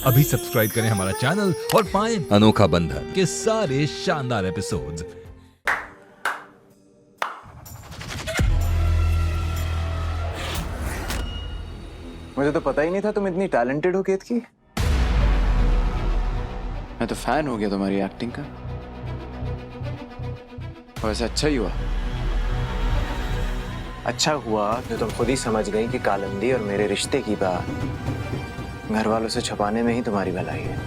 अभी सब्सक्राइब करें हमारा चैनल और पाएं अनोखा बंधन के सारे शानदार एपिसोड्स। मुझे तो पता ही नहीं था तुम इतनी टैलेंटेड हो केत की। मैं तो फैन हो गया तुम्हारी एक्टिंग का। वैसे अच्छा ही हुआ। अच्छा हुआ जो तुम खुद ही समझ गई कि कालिंदी और मेरे रिश्ते की बात घर वालों से छुपाने में ही तुम्हारी भलाई है।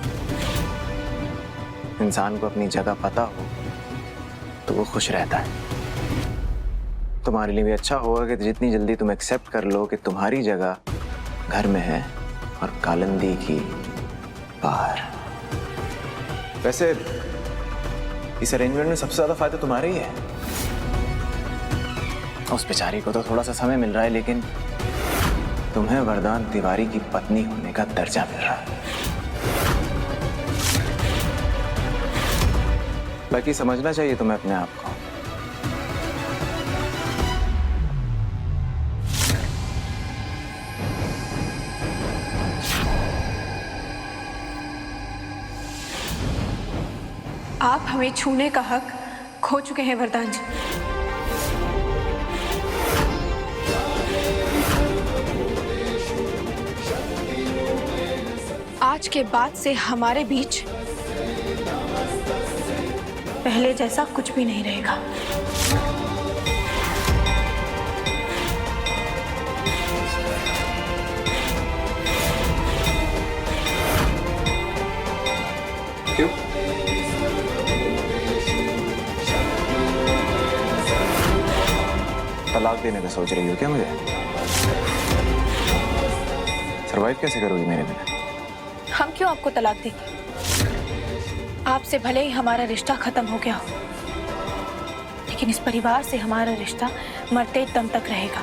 इंसान को अपनी जगह पता हो तो वो खुश रहता है। तुम्हारे लिए भी अच्छा होगा कि जितनी जल्दी तुम एक्सेप्ट कर लो कि तुम्हारी जगह घर में है और कालिंदी की बाहर। वैसे इस अरेंजमेंट में सबसे ज्यादा फायदा तुम्हारे ही है। उस बेचारी को तो थोड़ा सा समय मिल रहा है, लेकिन तुम्हें वरदान तिवारी की पत्नी होने का दर्जा मिल रहा है। बाकी समझना चाहिए तुम्हें अपने आप को। आप हमें छूने का हक खो चुके हैं वरदान जी। आज के बाद से हमारे बीच पहले जैसा कुछ भी नहीं रहेगा। क्यों? तलाक देने का सोच रही हो क्या मुझे? सरवाइव कैसे करोगी मेरे बिना? हम क्यों आपको तलाक देंगे? आपसे भले ही हमारा रिश्ता खत्म हो गया हो, लेकिन इस परिवार से हमारा रिश्ता मरते दम तक रहेगा।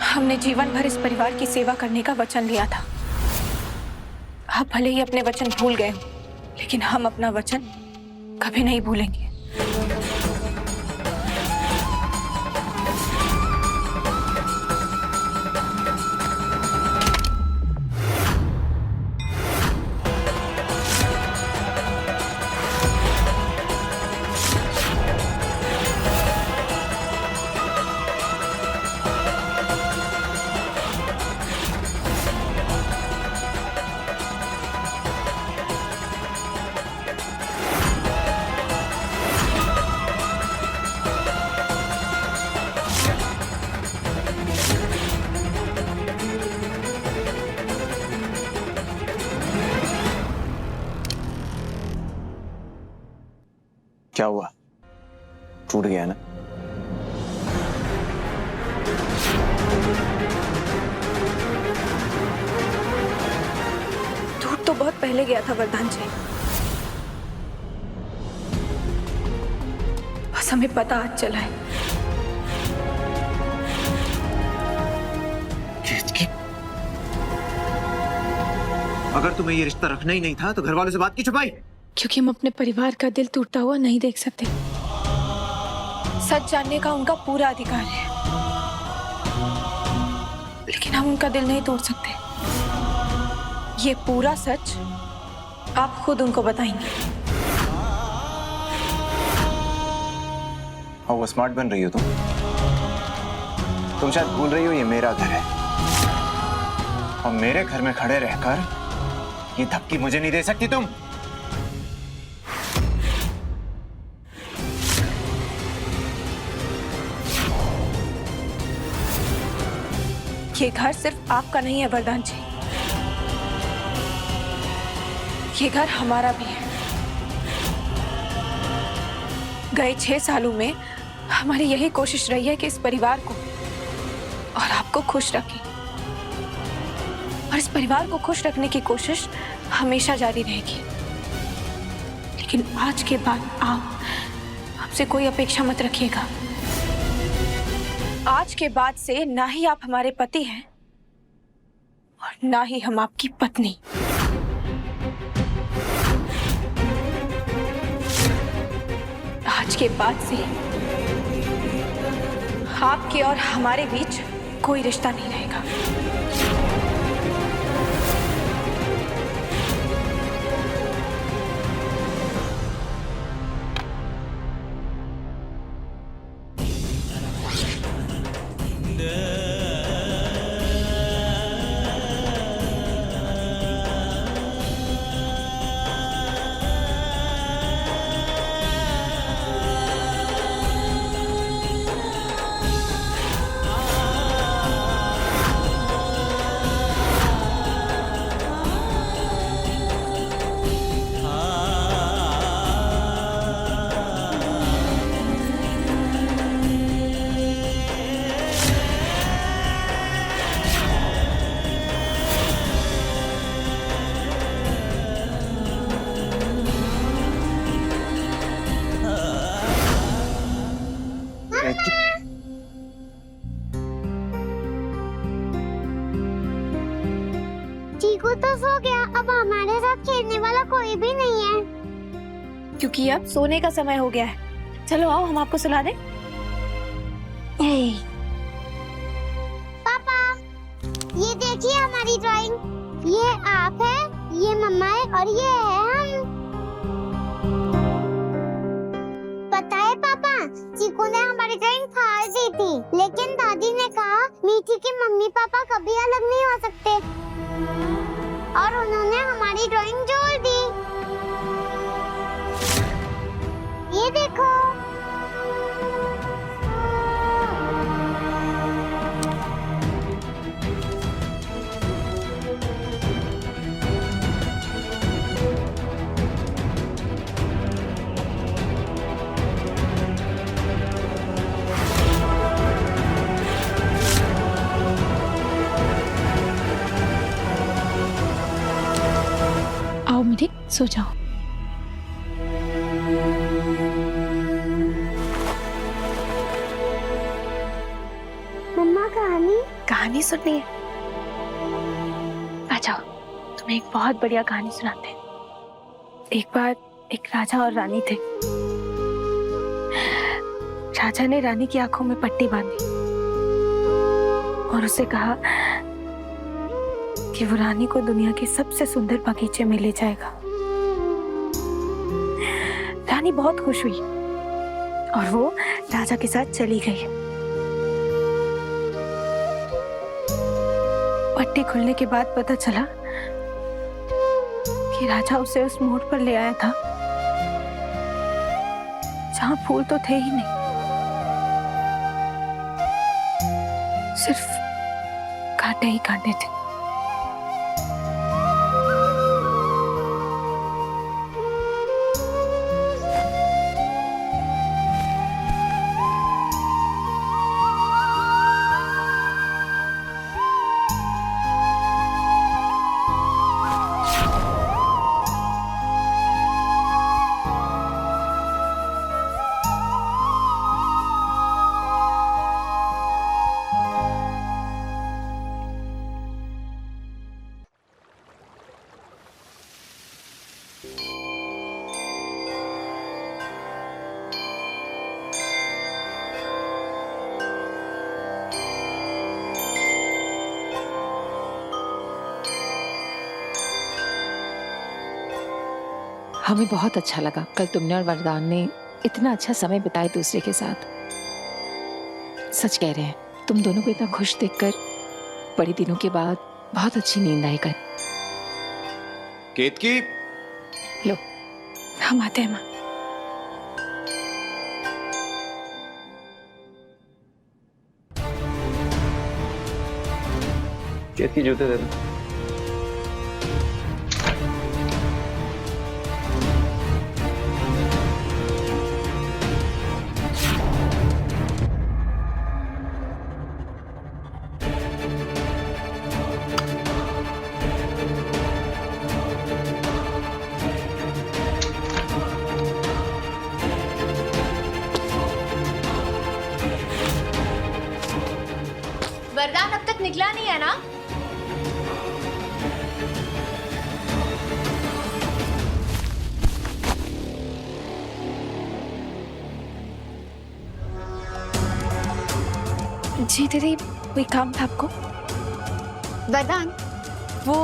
हमने जीवन भर इस परिवार की सेवा करने का वचन लिया था। आप भले ही अपने वचन भूल गए हो, लेकिन हम अपना वचन कभी नहीं भूलेंगे। क्या हुआ? टूट गया ना? टूट तो बहुत पहले गया था वरदान जी। बस हमें पता आज चला है। अगर तुम्हें ये रिश्ता रखना ही नहीं था तो घर वालों से बात की छुपाई? क्योंकि हम अपने परिवार का दिल टूटता हुआ नहीं देख सकते। सच जानने का उनका पूरा अधिकार है, लेकिन हम उनका दिल नहीं तोड़ सकते। ये पूरा सच आप खुद उनको बताएंगे। और वो स्मार्ट बन रही हो तुम शायद भूल रही हो ये मेरा घर है, और मेरे घर में खड़े रहकर ये धमकी मुझे नहीं दे सकती तुम। ये घर सिर्फ आपका नहीं है वरदान जी, ये घर हमारा भी है। गए 6 सालों में हमारी यही कोशिश रही है कि इस परिवार को और आपको खुश रखें, और इस परिवार को खुश रखने की कोशिश हमेशा जारी रहेगी। लेकिन आज के बाद आप हमसे कोई अपेक्षा मत रखिएगा। आज के बाद से ना ही आप हमारे पति हैं और ना ही हम आपकी पत्नी। आज के बाद से आपके और हमारे बीच कोई रिश्ता नहीं रहेगा। चीकू तो सो गया, अब हमारे साथ खेलने वाला कोई भी नहीं है। क्योंकि अब सोने का समय हो गया है। चलो आओ, हम आपको सुला दें। पापा, ये देखिए हमारी ड्राइंग। ये आप है, ये मम्मा है और ये है हम। पता है पापा, चीकू ने हमारी ड्राइंग फाड़ दी थी, लेकिन दादी ने कहा मीठी के मम्मी पापा कभी अलग नहीं हो सकते, और उन्होंने हमारी ड्राइंग जोड़ दी। ये देखो। आओ मेरी, सो जाओ। मम्मा कहानी सुननी है? आ जाओ, तुम्हें एक बहुत बढ़िया कहानी सुनाते हैं। एक बार एक राजा और रानी थे। राजा ने रानी की आंखों में पट्टी बांधी और उसे कहा कि वो रानी को दुनिया के सबसे सुंदर बगीचे में ले जाएगा। रानी बहुत खुश हुई और वो राजा के साथ चली गई। पट्टी खुलने के बाद पता चला कि राजा उसे उस मोड़ पर ले आया था जहां फूल तो थे ही नहीं, सिर्फ कांटे ही कांटे थे। हमें बहुत अच्छा लगा कल तुमने और वरदान ने इतना अच्छा समय बिताए दूसरे के साथ। सच कह रहे हैं, तुम दोनों को इतना खुश देखकर बड़े दिनों के बाद बहुत अच्छी नींद आई कर। केतकी, लो, हम आते हैं माँ। केतकी जूते दे दो। वरदान अब तक निकला नहीं है ना? जी दीदी, कोई काम था आपको? वरदान, वो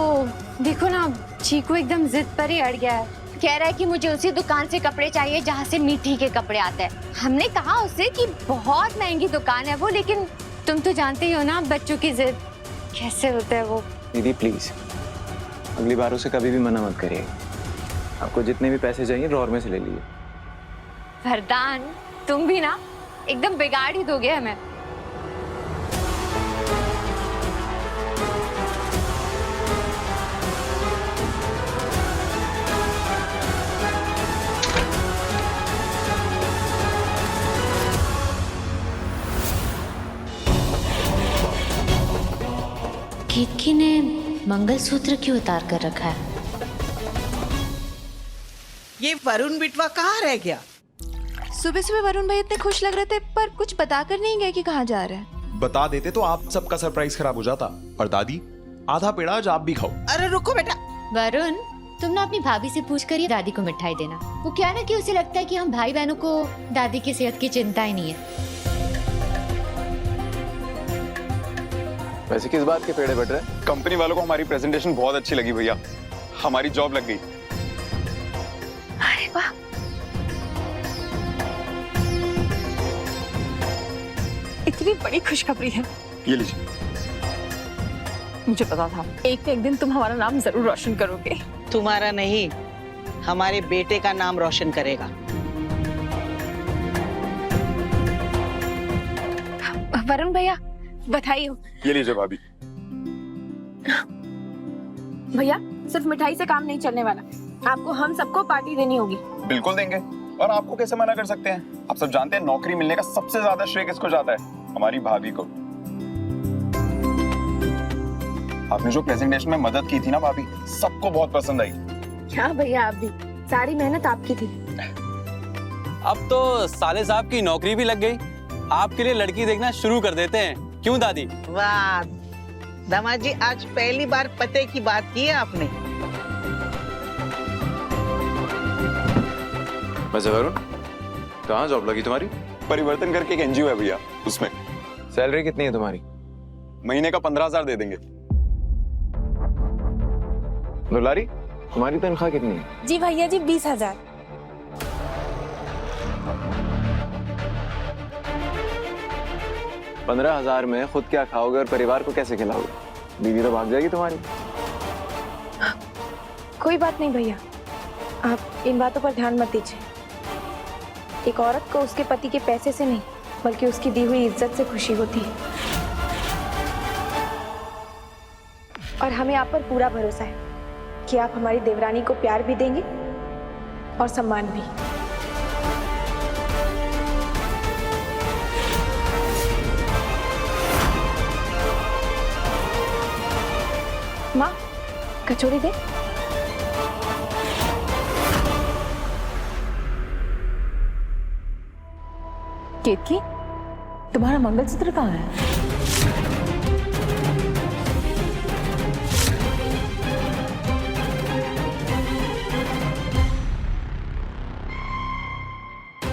देखो ना, चीकू एकदम जिद पर ही अड़ गया है। कह रहा है कि मुझे उसी दुकान से कपड़े चाहिए जहाँ से मीठी के कपड़े आते हैं। हमने कहा उसे कि बहुत महंगी दुकान है वो, लेकिन तुम तो जानते ही हो ना बच्चों की जिद कैसे होते हैं वो। दीदी प्लीज, अगली बार उसे कभी भी मना मत करिए। आपको जितने भी पैसे चाहिए ड्रॉर में से ले लीजिए। वरदान, तुम भी ना एकदम बिगाड़ ही दोगे हमें। केतकी ने मंगलसूत्र क्यों उतार कर रखा है? ये वरुण बिटवा कहाँ रह गया? सुबह सुबह वरुण भाई इतने खुश लग रहे थे, पर कुछ बताकर नहीं गए कि कहाँ जा रहे हैं। बता देते तो आप सबका सरप्राइज खराब हो जाता। और दादी, आधा पेड़ा आज आप भी खाओ। अरे रुको बेटा, वरुण, तुम ना अपनी भाभी से पूछ कर ये दादी को मिठाई देना। वो क्या ना कि उसे लगता है कि हम भाई बहनों को दादी की सेहत की चिंता ही नहीं है। वैसे किस बात के पेड़े बट रहे? कंपनी वालों को हमारी प्रेजेंटेशन बहुत अच्छी लगी भैया, हमारी जॉब लग गई। अरे वाह, इतनी बड़ी खुशखबरी है। ये लीजिए। मुझे पता था एक न एक दिन तुम हमारा नाम जरूर रोशन करोगे। तुम्हारा नहीं, हमारे बेटे का नाम रोशन करेगा। वरुण भैया, बधाई हो। ये लीजिए भाभी। भैया, सिर्फ मिठाई से काम नहीं चलने वाला, आपको हम सबको पार्टी देनी होगी। बिल्कुल देंगे, और आपको कैसे मना कर सकते हैं? आप सब जानते हैं नौकरी मिलने का सबसे ज्यादा श्रेय किसको जाता है? हमारी भाभी को। आपने जो प्रेजेंटेशन में मदद की थी ना भाभी, सबको बहुत पसंद आई। क्या भैया, आप भी, सारी मेहनत आपकी थी। अब तो साले साहब की नौकरी भी लग गई, आपके लिए लड़की देखना शुरू कर देते हैं, क्यों दादी? वाह दामाद जी, आज पहली बार पते की बात की है आपने। वैसे वरुण, कहाँ जॉब लगी तुम्हारी? परिवर्तन करके एक एनजीओ है भैया, उसमें। सैलरी कितनी है तुम्हारी? महीने का 15,000 दे देंगे। दुलारी, तुम्हारी तनख्वाह कितनी है? जी भैया जी, 20,000। $15,000 में खुद क्या खाओगे और परिवार को कैसे खिलाओगे? बीवी तो भाग जाएगी तुम्हारी। कोई बात नहीं भैया, आप इन बातों पर ध्यान मत दीजिए। एक औरत को उसके पति के पैसे से नहीं, बल्कि उसकी दी हुई इज्जत से खुशी होती है। और हमें आप पर पूरा भरोसा है कि आप हमारी देवरानी को प्यार भी देंगे और सम्मान भी। माँ, कचौड़ी दे। केतकी, तुम्हारा मंगलसूत्र कहाँ है?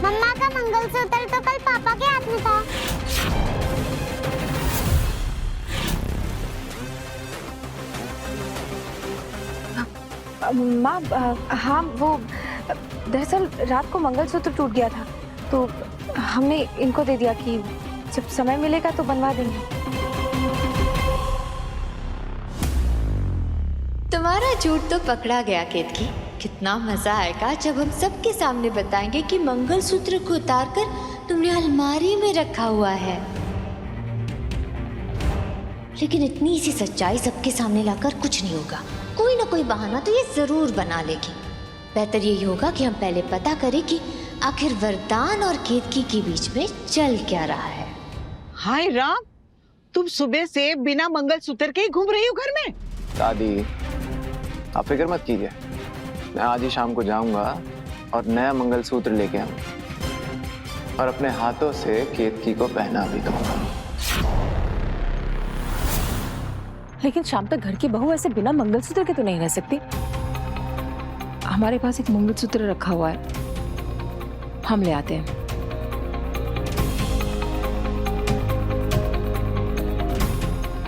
मम्मा का मंगलसूत्र तो कल पापा के हाथ में था। माँ, हाँ वो दरअसल रात को मंगलसूत्र टूट गया था, तो हमने इनको दे दिया कि जब समय मिलेगा तो बनवा देंगे। तुम्हारा झूठ तो पकड़ा गया केतकी। कितना मजा आएगा जब हम सबके सामने बताएंगे कि मंगलसूत्र को उतारकर तुमने अलमारी में रखा हुआ है। लेकिन इतनी सी सच्चाई सबके सामने लाकर कुछ नहीं होगा, कोई ना कोई बहाना तो ये जरूर बना लेगी। बेहतर यही होगा कि हम पहले पता करें कि आखिर वरदान और केतकी के बीच में चल क्या रहा है। हाय राम, तुम सुबह से बिना मंगलसूत्र के ही घूम रही हो घर में? दादी, आप फिक्र मत कीजिए, मैं आज ही शाम को जाऊंगा और नया मंगलसूत्र लेके आऊंगा और अपने हाथों से केतकी को पहना भी दूंगा। लेकिन शाम तक घर की बहू ऐसे बिना मंगलसूत्र के तो नहीं रह सकती। हमारे पास एक मंगलसूत्र रखा हुआ है, हम ले आते हैं।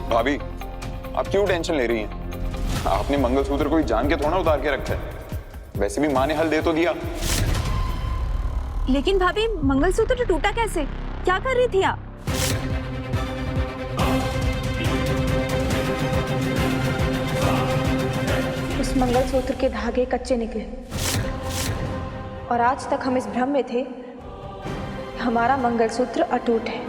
भाभी, आप क्यों टेंशन ले रही हैं? आपने मंगलसूत्र कोई जान के थोड़ा उतार के रखा है, वैसे भी माँ ने हल दे तो दिया। लेकिन भाभी, मंगलसूत्र टूटा कैसे? क्या कर रही थी आप? उस मंगलसूत्र के धागे कच्चे निकले और आज तक हम इस भ्रम में थे कि हमारा मंगलसूत्र अटूट है।